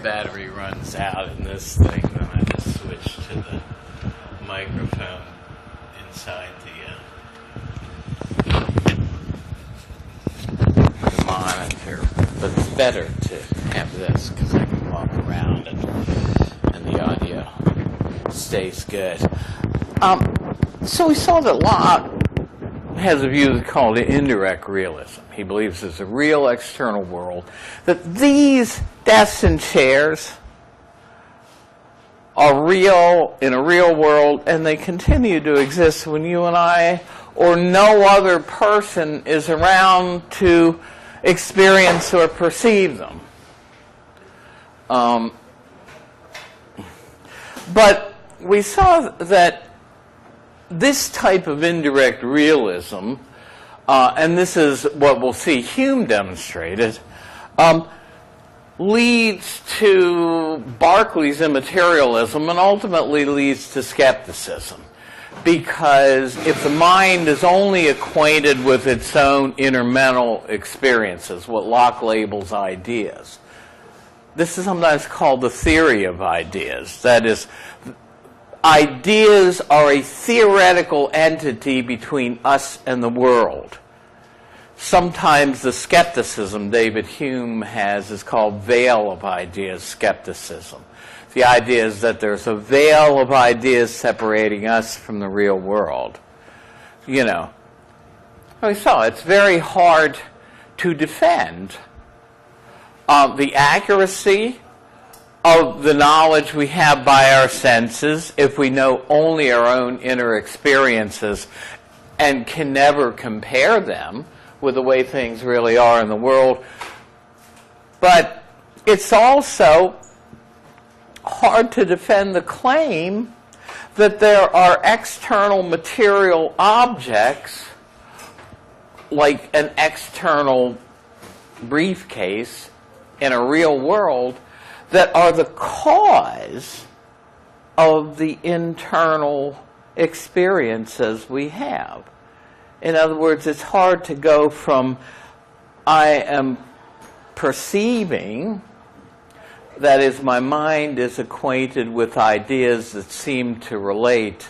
battery runs out in this thing, then I just switch to the microphone inside the monitor. But it's better to have this because I can walk around and the audio stays good. So we saw that Locke has a view that's called indirect realism. He believes there's a real external world, that these desks and chairs are real in a real world, and they continue to exist when you and I or no other person is around to experience or perceive them. But we saw that this type of indirect realism, and this is what we'll see Hume demonstrated, leads to Berkeley's immaterialism and ultimately leads to skepticism. Because if the mind is only acquainted with its own inner mental experiences, what Locke labels ideas, this is sometimes called the theory of ideas. That is, ideas are a theoretical entity between us and the world. Sometimes the skepticism David Hume has is called veil of ideas skepticism. The idea is that there's a veil of ideas separating us from the real world. You know, we saw it's very hard to defend the accuracy of the knowledge we have by our senses if we know only our own inner experiences and can never compare them with the way things really are in the world. But it's also hard to defend the claim that there are external material objects, like an external briefcase in a real world, that are the cause of the internal experiences we have. In other words, it's hard to go from I am perceiving, that is, my mind is acquainted with ideas that seem to relate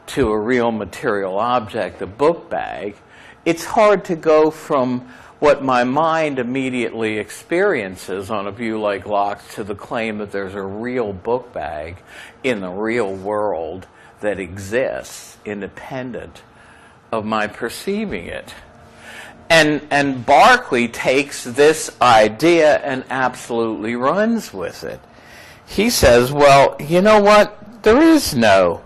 to a real material object, a book bag. It's hard to go from what my mind immediately experiences on a view like Locke's to the claim that there's a real book bag in the real world that exists independent of my perceiving it. And Berkeley takes this idea and absolutely runs with it. He says, well, you know what? There is no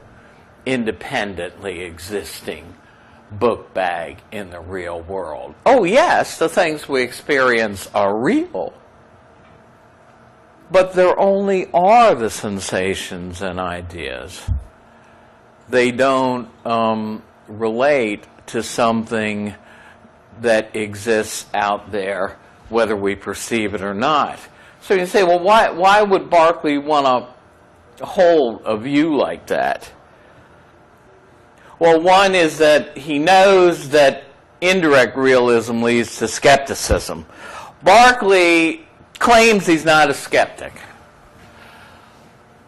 independently existing book bag in the real world. Oh, yes, the things we experience are real. But there only are the sensations and ideas. They don't relate to something that exists out there, whether we perceive it or not. So you say, well, why would Berkeley want to hold a view like that? Well, one is that he knows that indirect realism leads to skepticism. Berkeley claims he's not a skeptic.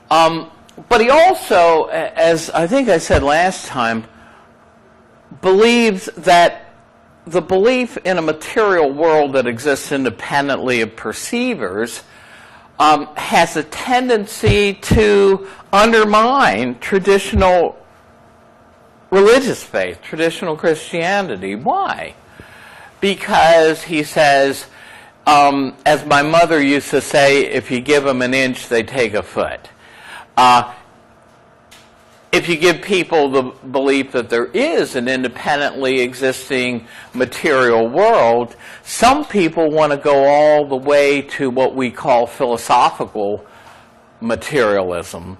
But he also, as I think I said last time, believes that the belief in a material world that exists independently of perceivers has a tendency to undermine traditional religious faith, traditional Christianity. Why? Because he says, as my mother used to say, if you give them an inch, they take a foot. If you give people the belief that there is an independently existing material world, some people want to go all the way to what we call philosophical materialism,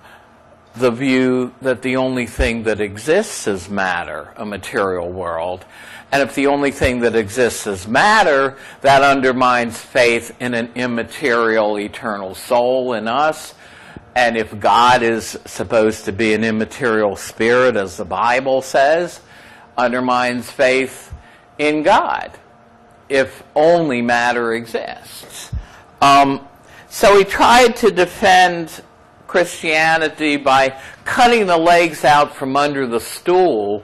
the view that the only thing that exists is matter, a material world. And if the only thing that exists is matter, that undermines faith in an immaterial eternal soul in us. And if God is supposed to be an immaterial spirit, as the Bible says, undermines faith in God, if only matter exists. So he tried to defend Christianity by cutting the legs out from under the stool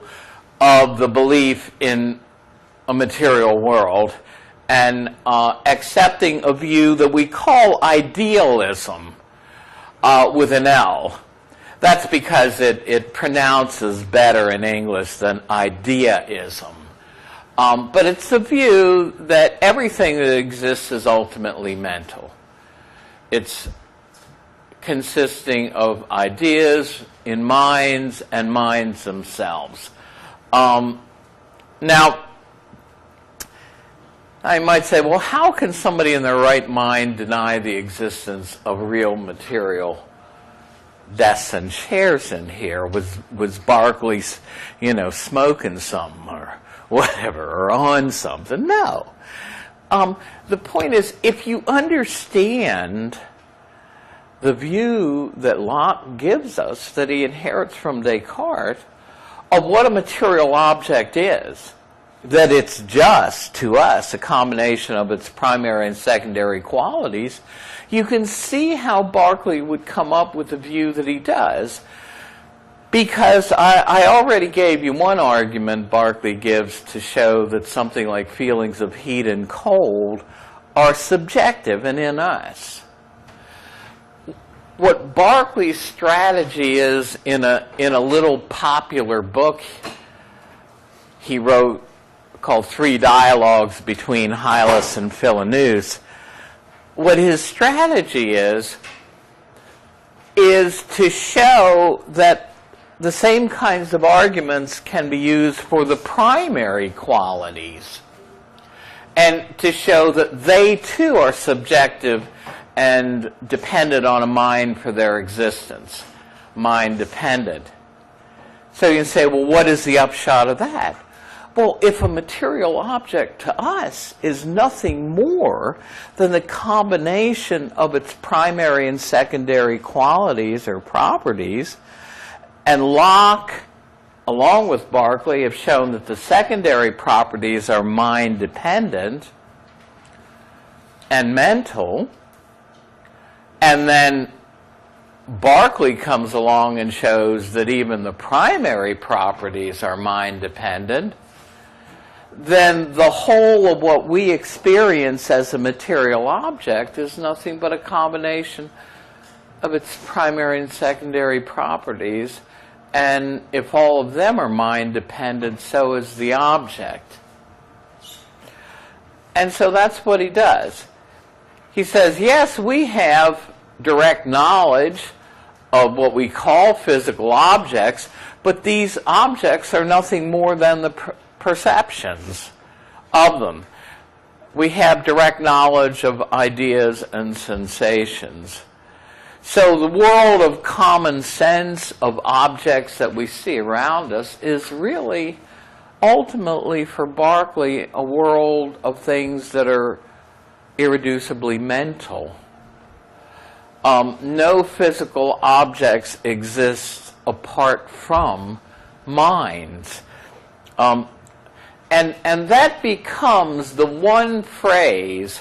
of the belief in a material world and accepting a view that we call idealism with an L. That's because it pronounces better in English than ideaism. But it's the view that everything that exists is ultimately mental. It's consisting of ideas in minds and minds themselves. Now, I might say, well, how can somebody in their right mind deny the existence of real material desks and chairs in here? Was Berkeley, smoking something or whatever, or on something? No. The point is, if you understand the view that Locke gives us, that he inherits from Descartes, of what a material object is, that it's just, to us, a combination of its primary and secondary qualities, you can see how Berkeley would come up with the view that he does, because I already gave you one argument Berkeley gives to show that something like feelings of heat and cold are subjective and in us. What Berkeley's strategy is in a little popular book he wrote called Three Dialogues Between Hylas and Philoneus, what his strategy is to show that the same kinds of arguments can be used for the primary qualities, and to show that they too are subjective and dependent on a mind for their existence, mind dependent. So you can say, well, what is the upshot of that? Well, if a material object to us is nothing more than the combination of its primary and secondary qualities or properties, and Locke, along with Berkeley, have shown that the secondary properties are mind-dependent and mental, and then Berkeley comes along and shows that even the primary properties are mind-dependent, then the whole of what we experience as a material object is nothing but a combination of its primary and secondary properties. And if all of them are mind-dependent, so is the object. And so that's what he does. He says, yes, we have direct knowledge of what we call physical objects, but these objects are nothing more than the perceptions of them. We have direct knowledge of ideas and sensations. So the world of common sense, of objects that we see around us, is really, ultimately for Berkeley, a world of things that are irreducibly mental. No physical objects exist apart from minds. And that becomes the one phrase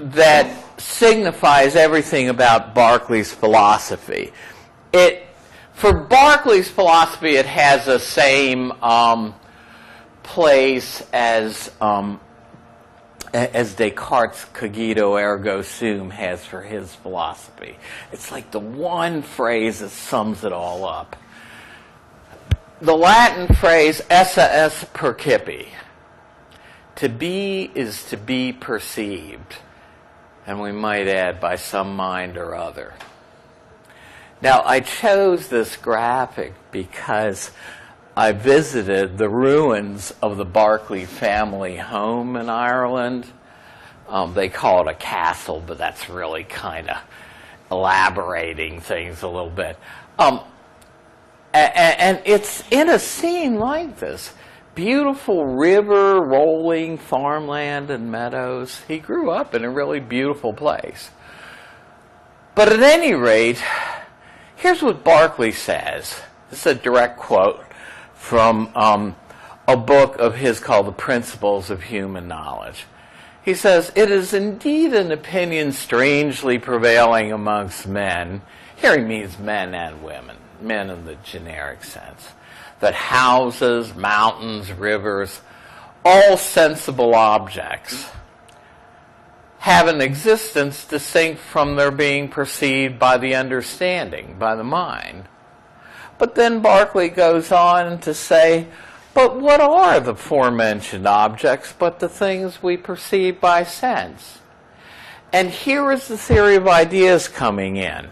that signifies everything about Berkeley's philosophy. For Berkeley's philosophy, it has the same place as Descartes' cogito ergo sum has for his philosophy. It's like the one phrase that sums it all up. The Latin phrase esse est percipi. To be is to be perceived. And we might add, by some mind or other. Now, I chose this graphic because I visited the ruins of the Berkeley family home in Ireland. They call it a castle, but that's really kind of elaborating things a little bit. And it's in a scene like this. Beautiful river, rolling farmland and meadows. He grew up in a really beautiful place. But at any rate, here's what Berkeley says. This is a direct quote from a book of his called The Principles of Human Knowledge. He says, "It is indeed an opinion strangely prevailing amongst men," here he means men and women, men in the generic sense, "that houses, mountains, rivers, all sensible objects have an existence distinct from their being perceived by the understanding, by the mind." But then Berkeley goes on to say, but what are the aforementioned objects but the things we perceive by sense? And here is the theory of ideas coming in.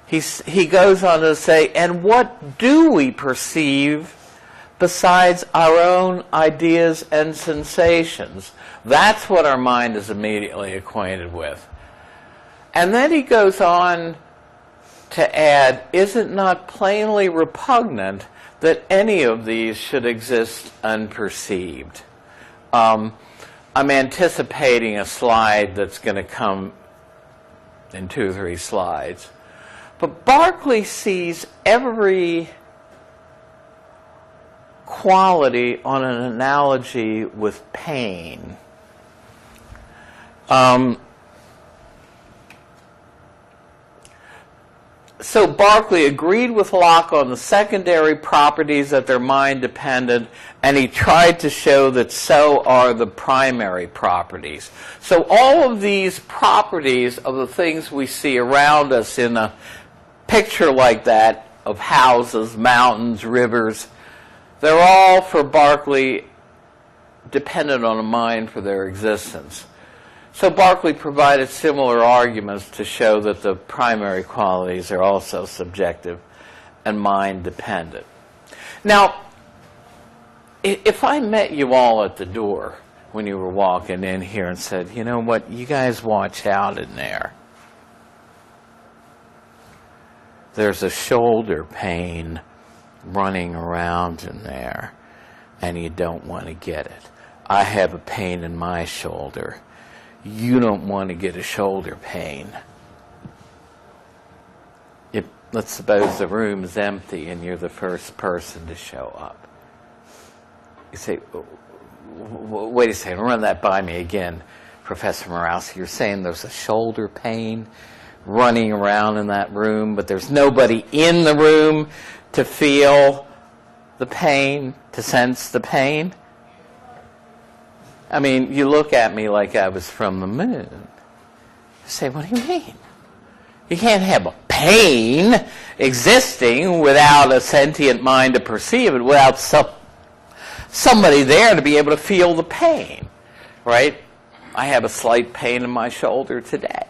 He goes on to say, and what do we perceive besides our own ideas and sensations? That's what our mind is immediately acquainted with. And then he goes on to add, is it not plainly repugnant that any of these should exist unperceived? I'm anticipating a slide that's going to come in 2 or 3 slides. But Berkeley sees every quality on an analogy with pain. So Berkeley agreed with Locke on the secondary properties that they're mind-dependent, and he tried to show that so are the primary properties. So all of these properties of the things we see around us in a picture like that of houses, mountains, rivers, they're all, for Berkeley, dependent on a mind for their existence. So Berkeley provided similar arguments to show that the primary qualities are also subjective and mind-dependent. Now, if I met you all at the door when you were walking in here and said, you know what, you guys watch out in there. There's a shoulder pain running around in there, and you don't want to get it. I have a pain in my shoulder. You don't want to get a shoulder pain. Let's suppose the room is empty and you're the first person to show up. You say, wait a second, run that by me again, Professor Morales. You're saying there's a shoulder pain running around in that room, but there's nobody in the room to feel the pain, to sense the pain? I mean, you look at me like I was from the moon. You say, what do you mean? You can't have a pain existing without a sentient mind to perceive it, without somebody there to be able to feel the pain, right? I have a slight pain in my shoulder today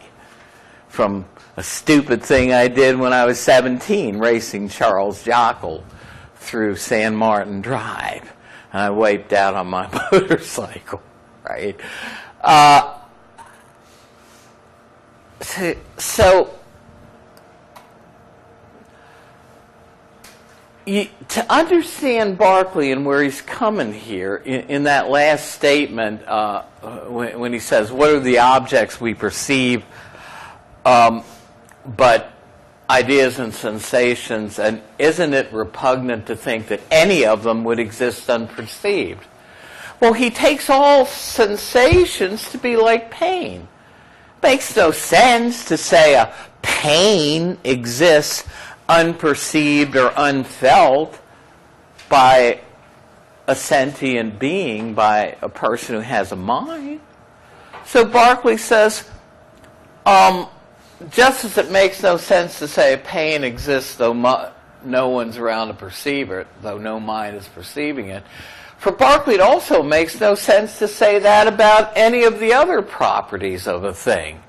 from a stupid thing I did when I was 17, racing Charles Jockle through San Martin Drive. And I wiped out on my motorcycle. Right? So to understand Berkeley and where he's coming here, in that last statement, when he says, what are the objects we perceive, but ideas and sensations, and isn't it repugnant to think that any of them would exist unperceived? Well, he takes all sensations to be like pain. Makes no sense to say a pain exists unperceived or unfelt by a sentient being, by a person who has a mind. So Berkeley says, just as it makes no sense to say a pain exists though no one's around to perceive it, though no mind is perceiving it, for Berkeley, it also makes no sense to say that about any of the other properties of a thing.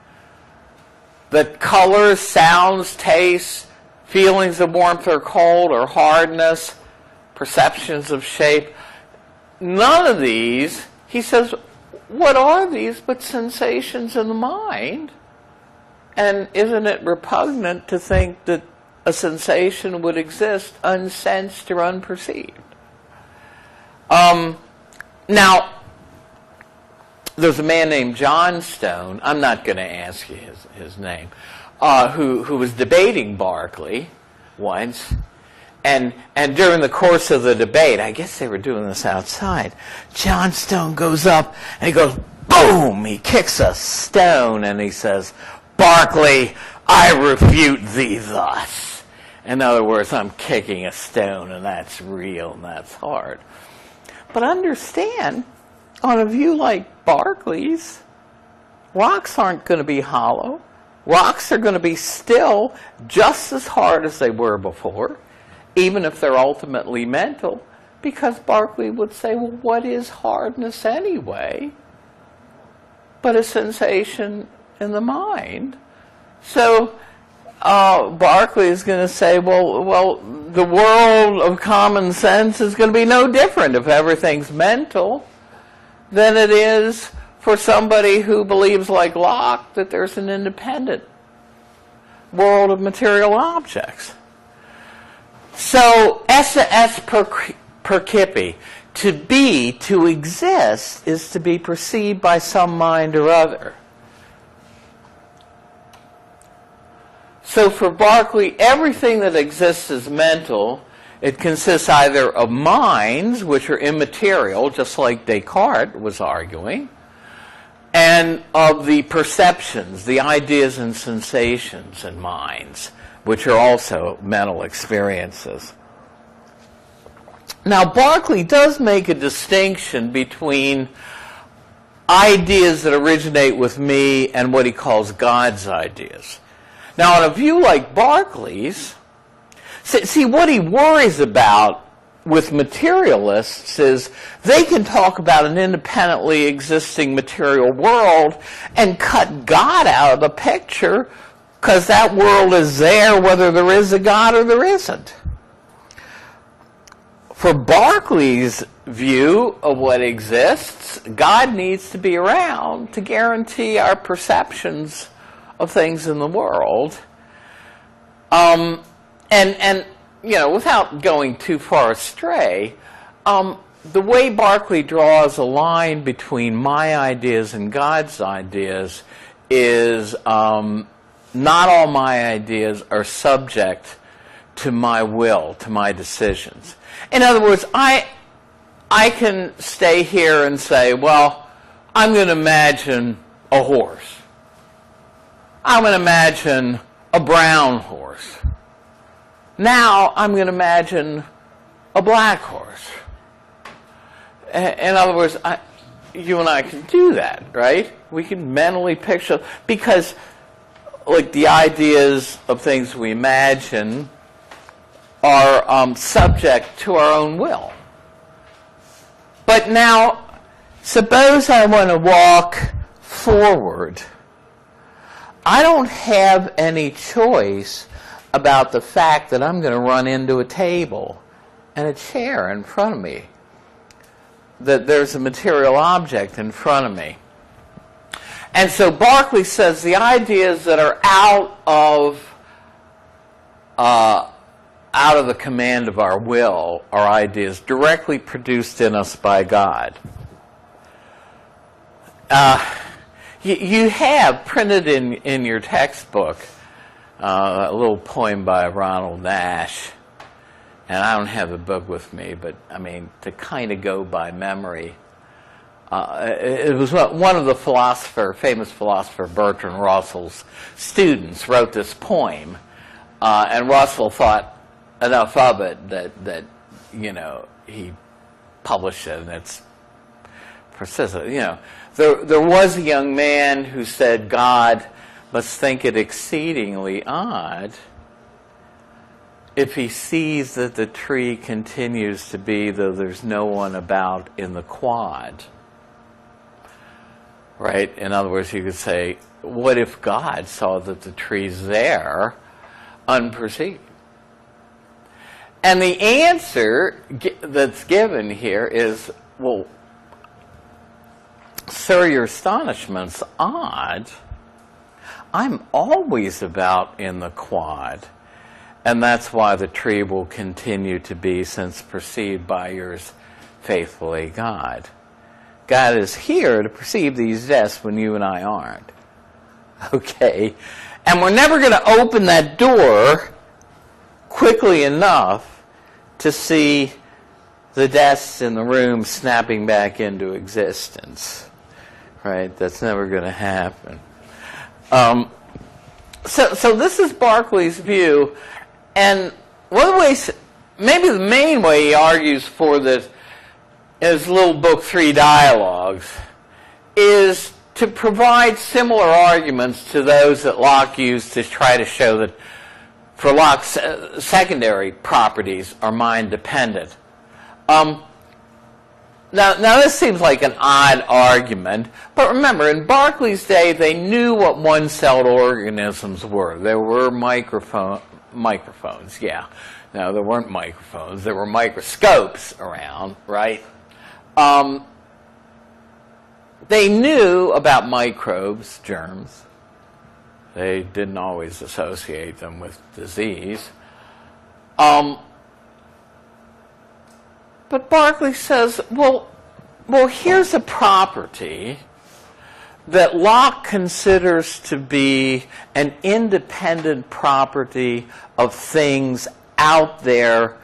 That colors, sounds, tastes, feelings of warmth or cold or hardness, perceptions of shape, none of these, he says, what are these but sensations in the mind? And isn't it repugnant to think that a sensation would exist unsensed or unperceived? Now, there's a man named John Stone, I'm not going to ask you his name, who was debating Berkeley once, and during the course of the debate, I guess they were doing this outside, John Stone goes up and he goes, boom, he kicks a stone and he says, Berkeley, I refute thee thus. In other words, I'm kicking a stone, and that's real and that's hard. But understand, on a view like Berkeley's, rocks aren't going to be hollow. Rocks are going to be still just as hard as they were before, even if they're ultimately mental, because Berkeley would say, well, what is hardness anyway but a sensation in the mind? So Berkeley is going to say, well, the world of common sense is going to be no different if everything's mental than it is for somebody who believes, like Locke, that there's an independent world of material objects. So, esse percipi, to be, to exist, is to be perceived by some mind or other. So for Berkeley, everything that exists is mental. It consists either of minds, which are immaterial, just like Descartes was arguing, and of the perceptions, the ideas and sensations in minds, which are also mental experiences. Now, Berkeley does make a distinction between ideas that originate with me and what he calls God's ideas. Now, in a view like Berkeley's, see, what he worries about with materialists is they can talk about an independently existing material world and cut God out of the picture because that world is there whether there is a God or there isn't. For Berkeley's view of what exists, God needs to be around to guarantee our perceptions of things in the world. And you know, without going too far astray, the way Berkeley draws a line between my ideas and God's ideas is not all my ideas are subject to my will, to my decisions. In other words, I can stay here and say, well, I'm going to imagine a horse. I'm going to imagine a brown horse. Now I'm going to imagine a black horse. In other words, you and I can do that, right? We can mentally picture, because like the ideas of things we imagine are subject to our own will. But now, suppose I want to walk forward. I don't have any choice about the fact that I'm going to run into a table and a chair in front of me, that there's a material object in front of me. And so Berkeley says the ideas that are out of the command of our will are ideas directly produced in us by God. You have printed in your textbook a little poem by Ronald Nash, and I don't have the book with me, but I mean, to kind of go by memory, it was one of the famous philosopher Bertrand Russell's students wrote this poem, and Russell thought enough of it that you know, he published it, and it's persistent. You know, there was a young man who said, God must think it exceedingly odd if he sees that the tree continues to be, though there's no one about in the quad. Right? In other words, you could say, what if God saw that the tree's there unperceived? And the answer that's given here is, well, sir, your astonishment's odd. I'm always about in the quad, and that's why the tree will continue to be, since perceived by yours faithfully, God. God is here to perceive these deaths when you and I aren't. Okay? And we're never going to open that door quickly enough to see the desks in the room snapping back into existence. right? That's never going to happen. So this is Berkeley's view, and one of the ways, maybe the main way he argues for this in his little book, Three Dialogues, is to provide similar arguments to those that Locke used to try to show that for Locke's secondary properties are mind-dependent. Now this seems like an odd argument, but remember, in Berkeley's day, they knew what one-celled organisms were. There were microphones, yeah. No, there weren't microphones. There were microscopes around, right? They knew about microbes, germs. They didn't always associate them with disease. But Berkeley says, well, here's a property that Locke considers to be an independent property of things out there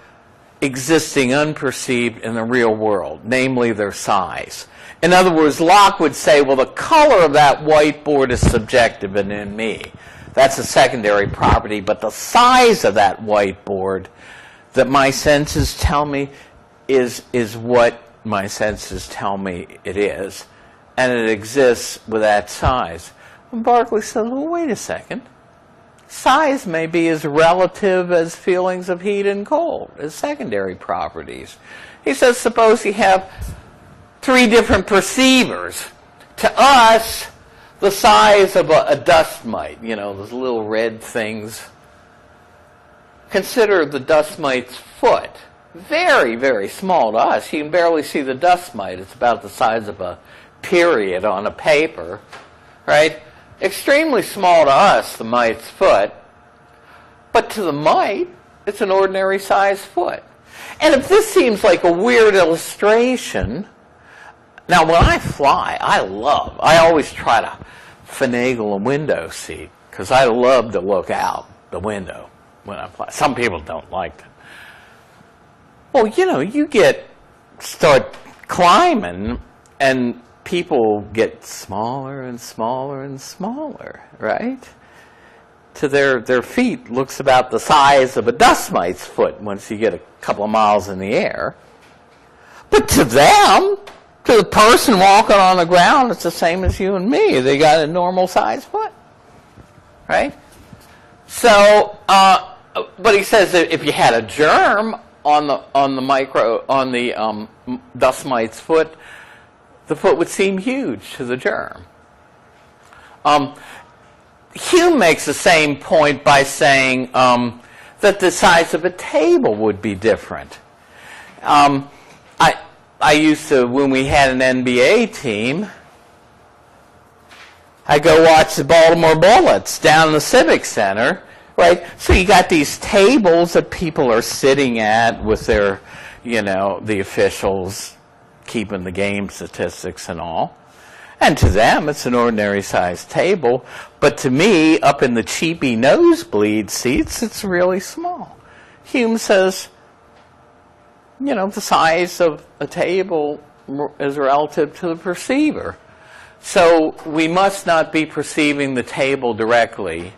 existing unperceived in the real world, namely their size. In other words, Locke would say, well, the color of that whiteboard is subjective and in me. That's a secondary property, but the size of that whiteboard that my senses tell me is what my senses tell me it is, and it exists with that size. And Berkeley says, well, wait a second. Size may be as relative as feelings of heat and cold, as secondary properties. He says, suppose you have three different perceivers. To us, the size of a dust mite, you know, those little red things. Consider the dust mite's foot. Very, very small to us. You can barely see the dust mite. It's about the size of a period on a paper, right? Extremely small to us, the mite's foot. But to the mite, it's an ordinary sized foot. And if this seems like a weird illustration, now when I fly, I always try to finagle a window seat because I love to look out the window when I fly. Some people don't like that. Well, you know, start climbing and people get smaller and smaller and smaller, right? To their feet looks about the size of a dust mite's foot once you get a couple of miles in the air. But to them, to the person walking on the ground, it's the same as you and me. They got a normal sized foot, right? So, but he says that if you had a germ on the dust mite's foot, the foot would seem huge to the germ. Hume makes the same point by saying that the size of a table would be different. I used to, when we had an NBA team, I'd go watch the Baltimore Bullets down in the Civic Center, right? So you got these tables that people are sitting at with their, you know, the officials keeping the game statistics and all. And to them, it's an ordinary sized table. But to me, up in the cheapy nosebleed seats, it's really small. Hume says, you know, the size of a table is relative to the perceiver. So we must not be perceiving the table directly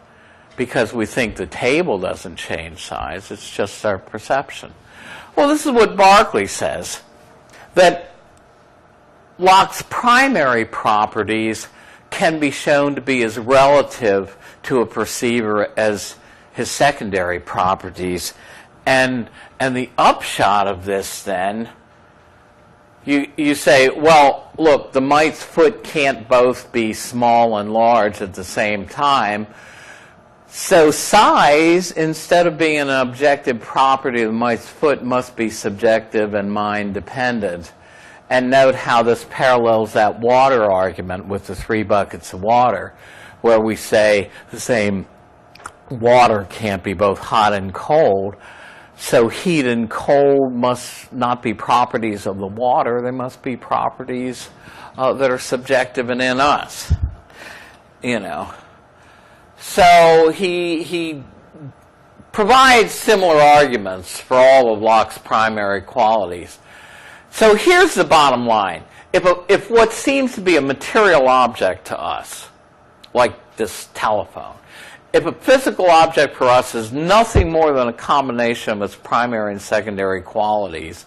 because we think the table doesn't change size. It's just our perception. Well, this is what Berkeley says, that Locke's primary properties can be shown to be as relative to a perceiver as his secondary properties. And the upshot of this, then, you say, well, look, the mite's foot can't both be small and large at the same time. So size, instead of being an objective property of the mite's foot, must be subjective and mind-dependent. And note how this parallels that water argument with the 3 buckets of water, where we say the same water can't be both hot and cold. So heat and cold must not be properties of the water. They must be properties that are subjective and in us. You know. So he provides similar arguments for all of Locke's primary qualities. So here's the bottom line. if what seems to be a material object to us, like this telephone, if a physical object for us is nothing more than a combination of its primary and secondary qualities,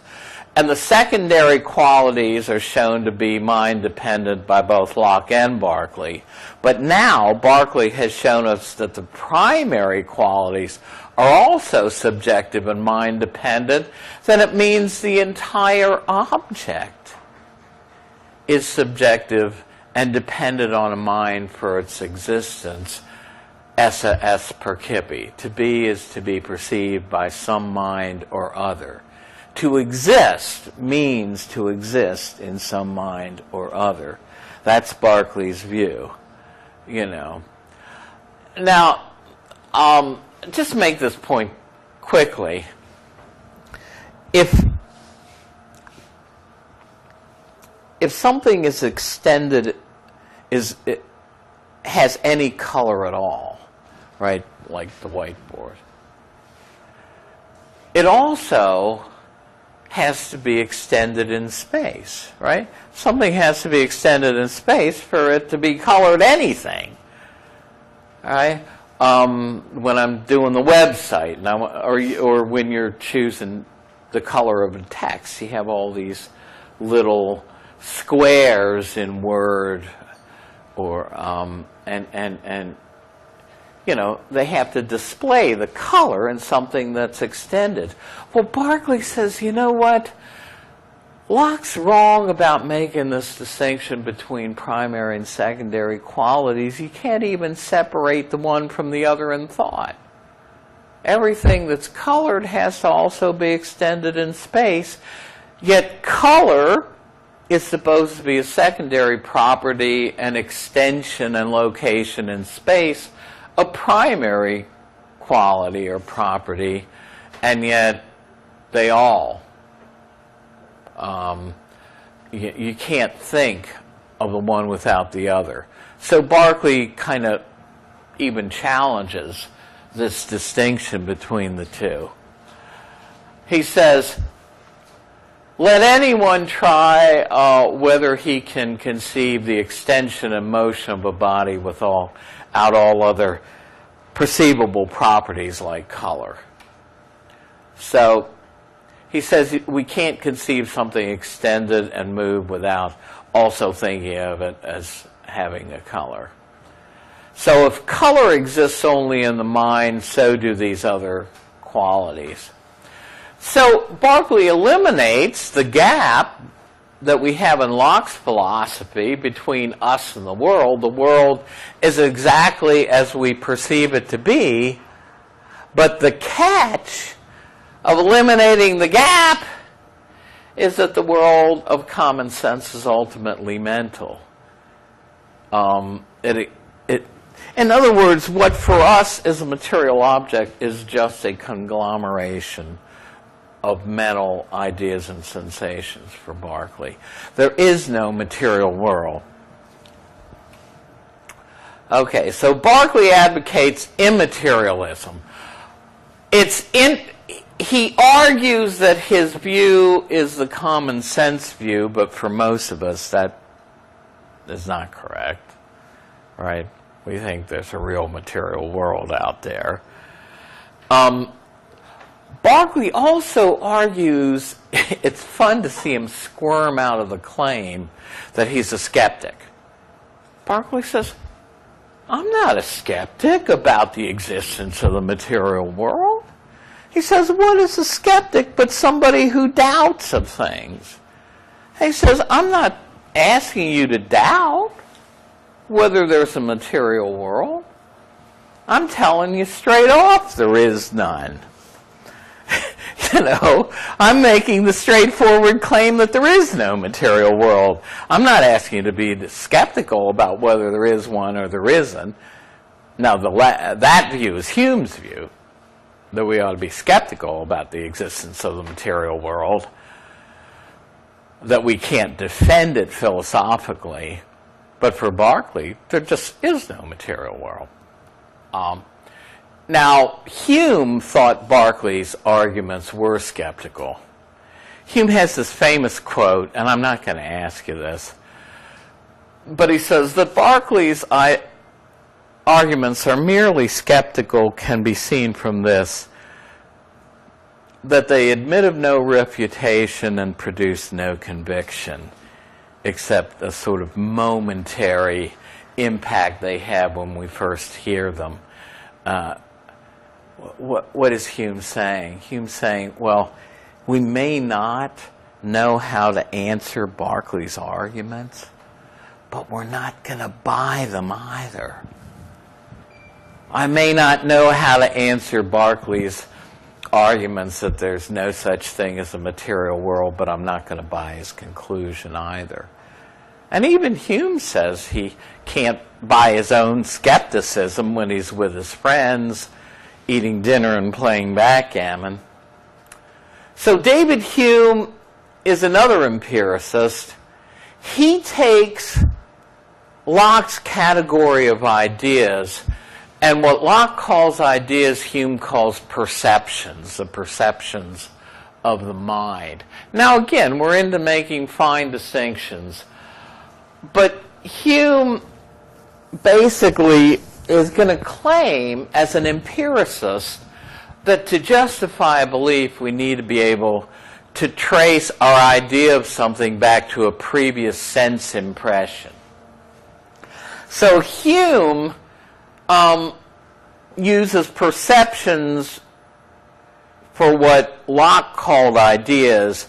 and the secondary qualities are shown to be mind-dependent by both Locke and Berkeley, but now Berkeley has shown us that the primary qualities are also subjective and mind-dependent, then it means the entire object is subjective and dependent on a mind for its existence. Esse est percipi. To be is to be perceived by some mind or other. To exist means to exist in some mind or other. That's Berkeley's view, you know. Now, just make this point quickly. If something is extended, it has any color at all, right, like the whiteboard, it also has to be extended in space, right? Something has to be extended in space for it to be colored anything, all right? When I'm doing the website, and or when you're choosing the color of a text, you have all these little squares in Word, or and you know, they have to display the color in something that's extended. Well, Berkeley says, you know what? Locke's wrong about making this distinction between primary and secondary qualities. You can't even separate the one from the other in thought. Everything that's colored has to also be extended in space, yet color is supposed to be a secondary property, an extension and location in space, a primary quality or property, and yet they all, you can't think of the one without the other. So Berkeley kind of even challenges this distinction between the two. He says, let anyone try whether he can conceive the extension and motion of a body without all other perceivable properties like color. So he says we can't conceive something extended and move without also thinking of it as having a color. So if color exists only in the mind, so do these other qualities. So Berkeley eliminates the gap that we have in Locke's philosophy between us and the world. The world is exactly as we perceive it to be, but the catch of eliminating the gap is that the world of common sense is ultimately mental. In other words, what for us is a material object is just a conglomeration of mental ideas and sensations for Berkeley. There is no material world. Okay, so Berkeley advocates immaterialism. He argues that his view is the common sense view, but for most of us that is not correct, right? We think there's a real material world out there. Berkeley also argues, it's fun to see him squirm out of the claim that he's a skeptic. Berkeley says, I'm not a skeptic about the existence of the material world. He says, what is a skeptic but somebody who doubts of things? He says, I'm not asking you to doubt whether there's a material world. I'm telling you straight off there is none. You know, I'm making the straightforward claim that there is no material world. I'm not asking you to be skeptical about whether there is one or there isn't. Now, that view is Hume's view, that we ought to be skeptical about the existence of the material world, that we can't defend it philosophically. But for Berkeley, there just is no material world. Now, Hume thought Berkeley's arguments were skeptical. Hume has this famous quote, and I'm not going to ask you this, but he says that Berkeley's arguments are merely skeptical can be seen from this, that they admit of no refutation and produce no conviction, except a sort of momentary impact they have when we first hear them. What is Hume saying? Hume's saying, well, we may not know how to answer Berkeley's arguments, but we're not going to buy them either. I may not know how to answer Berkeley's arguments that there's no such thing as a material world, but I'm not going to buy his conclusion either. And even Hume says he can't buy his own skepticism when he's with his friends, eating dinner and playing backgammon. So David Hume is another empiricist. He takes Locke's category of ideas, and what Locke calls ideas, Hume calls perceptions, the perceptions of the mind. Now again, we're into making fine distinctions, but Hume basically is going to claim as an empiricist that to justify a belief we need to be able to trace our idea of something back to a previous sense impression. So Hume uses perceptions for what Locke called ideas,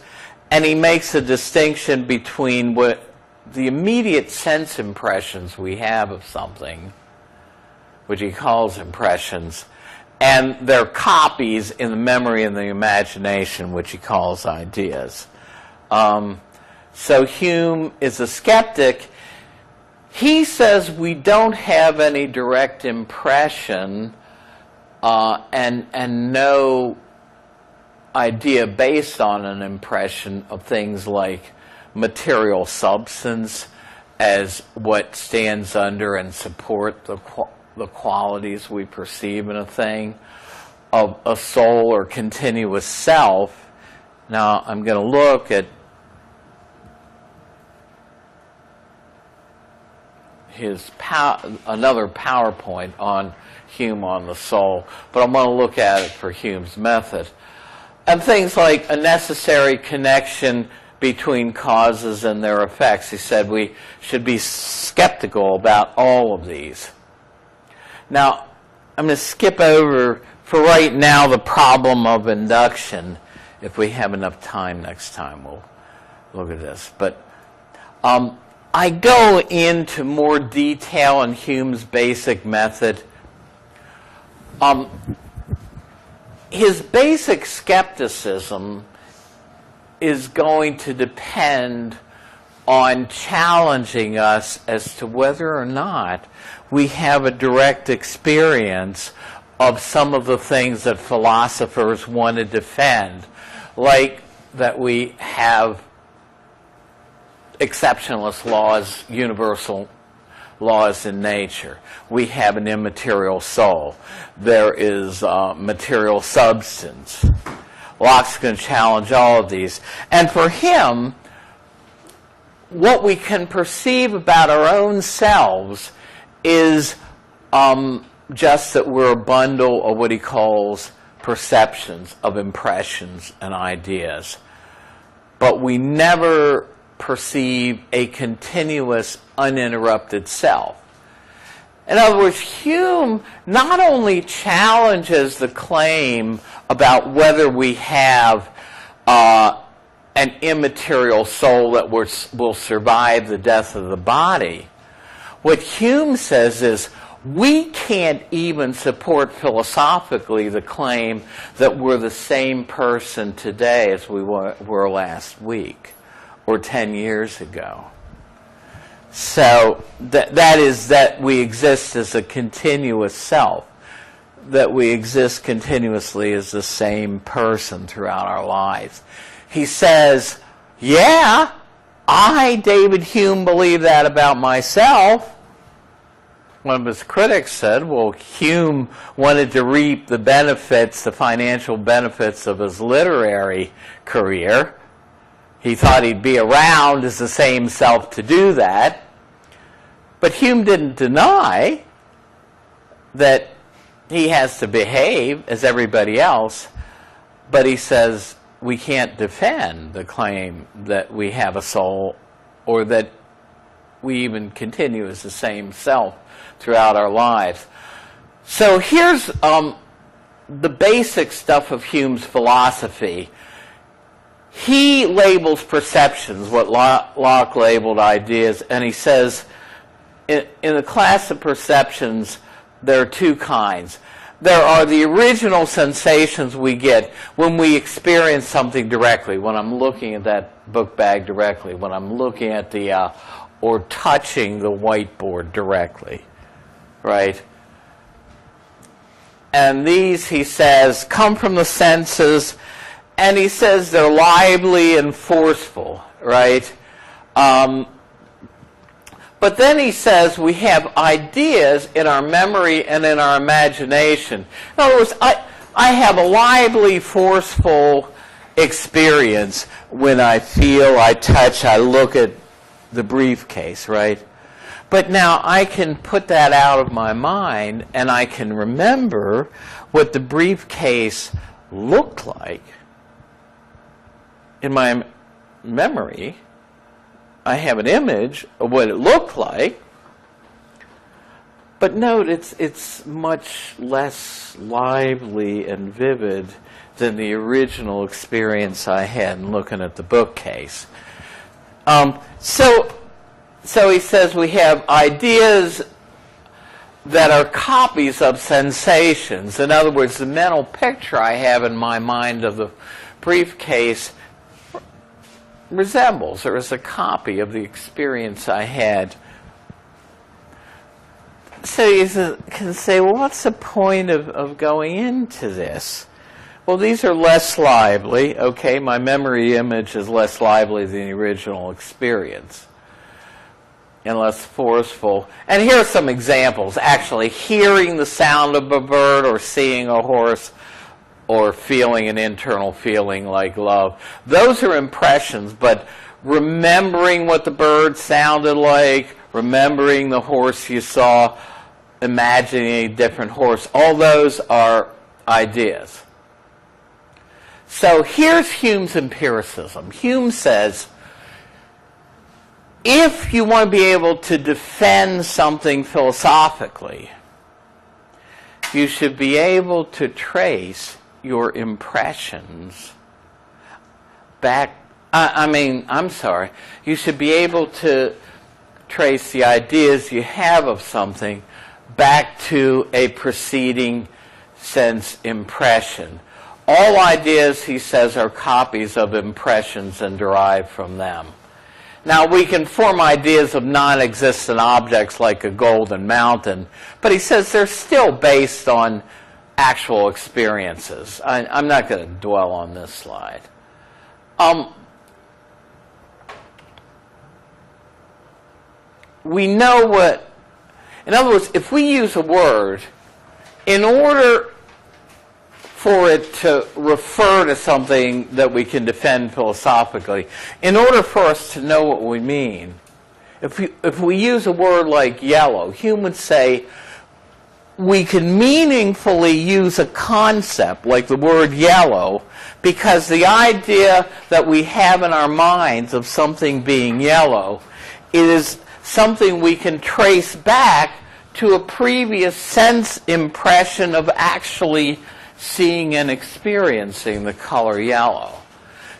and he makes a distinction between what the immediate sense impressions we have of something, which he calls impressions, and their copies in the memory and the imagination, which he calls ideas. So Hume is a skeptic. He says we don't have any direct impression and no idea based on an impression of things like material substance as what stands under and support the qualities we perceive in a thing, of a soul or continuous self. Now I'm going to look at another PowerPoint on Hume on the soul, but I'm going to look at it for Hume's method. And things like a necessary connection between causes and their effects. He said we should be skeptical about all of these. Now, I'm going to skip over, for right now, the problem of induction. If we have enough time next time, we'll look at this. But I go into more detail in Hume's basic method. His basic skepticism is going to depend on challenging us as to whether or not we have a direct experience of some of the things that philosophers want to defend, like that we have exceptionalist laws, universal laws in nature. We have an immaterial soul. There is material substance. Locke's going to challenge all of these. And for him, what we can perceive about our own selves is just that we're a bundle of what he calls perceptions, of impressions and ideas. But we never perceive a continuous, uninterrupted self. In other words, Hume not only challenges the claim about whether we have an immaterial soul that will survive the death of the body. What Hume says is we can't even support philosophically the claim that we're the same person today as we were last week or 10 years ago. So that is that we exist as a continuous self, that we exist continuously as the same person throughout our lives. He says, yeah, I, David Hume, believe that about myself. One of his critics said, well, Hume wanted to reap the benefits, the financial benefits of his literary career. he thought he'd be around as the same self to do that. But Hume didn't deny that he has to behave as everybody else, but he says we can't defend the claim that we have a soul or that we even continue as the same self throughout our lives. So here's the basic stuff of Hume's philosophy. He labels perceptions, what Locke labeled ideas, and he says in the class of perceptions there are two kinds. There are the original sensations we get when we experience something directly, when I'm looking at that book bag directly, when I'm looking at the or touching the whiteboard directly, right? And these, he says, come from the senses, and he says they're lively and forceful, right? But then he says we have ideas in our memory and in our imagination. In other words, I have a lively, forceful experience when I feel, I touch, I look at the briefcase, right? But now I can put that out of my mind and I can remember what the briefcase looked like in my memory. I have an image of what it looked like, but note it's much less lively and vivid than the original experience I had in looking at the bookcase. So he says we have ideas that are copies of sensations. In other words, the mental picture I have in my mind of the briefcase resembles or is a copy of the experience I had. So you can say, well, what's the point of going into this? Well, these are less lively. Okay, my memory image is less lively than the original experience and less forceful. And here are some examples. Actually, hearing the sound of a bird or seeing a horse or feeling an internal feeling like love. Those are impressions, but remembering what the bird sounded like, remembering the horse you saw, imagining a different horse, all those are ideas. So here's Hume's empiricism. Hume says, if you want to be able to defend something philosophically, you should be able to trace your impressions back. You should be able to trace the ideas you have of something back to a preceding sense impression. All ideas, he says, are copies of impressions and derive from them. Now, we can form ideas of non-existent objects like a golden mountain, but he says they're still based on actual experiences. I'm not going to dwell on this slide. We know what, in other words, if we use a word, in order for it to refer to something that we can defend philosophically, in order for us to know what we mean, if we use a word like yellow, Hume would say we can meaningfully use a concept like the word yellow because the idea that we have in our minds of something being yellow is something we can trace back to a previous sense impression of actually seeing and experiencing the color yellow.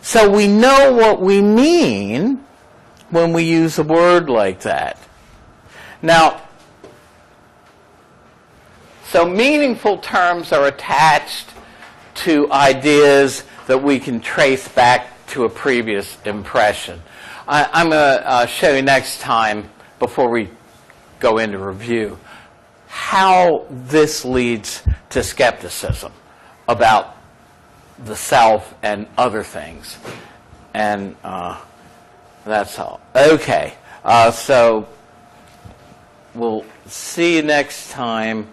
So we know what we mean when we use a word like that. Now, so meaningful terms are attached to ideas that we can trace back to a previous impression. I'm going to show you next time, before we go into review, how this leads to skepticism about the self and other things. And that's all. Okay, so we'll see you next time.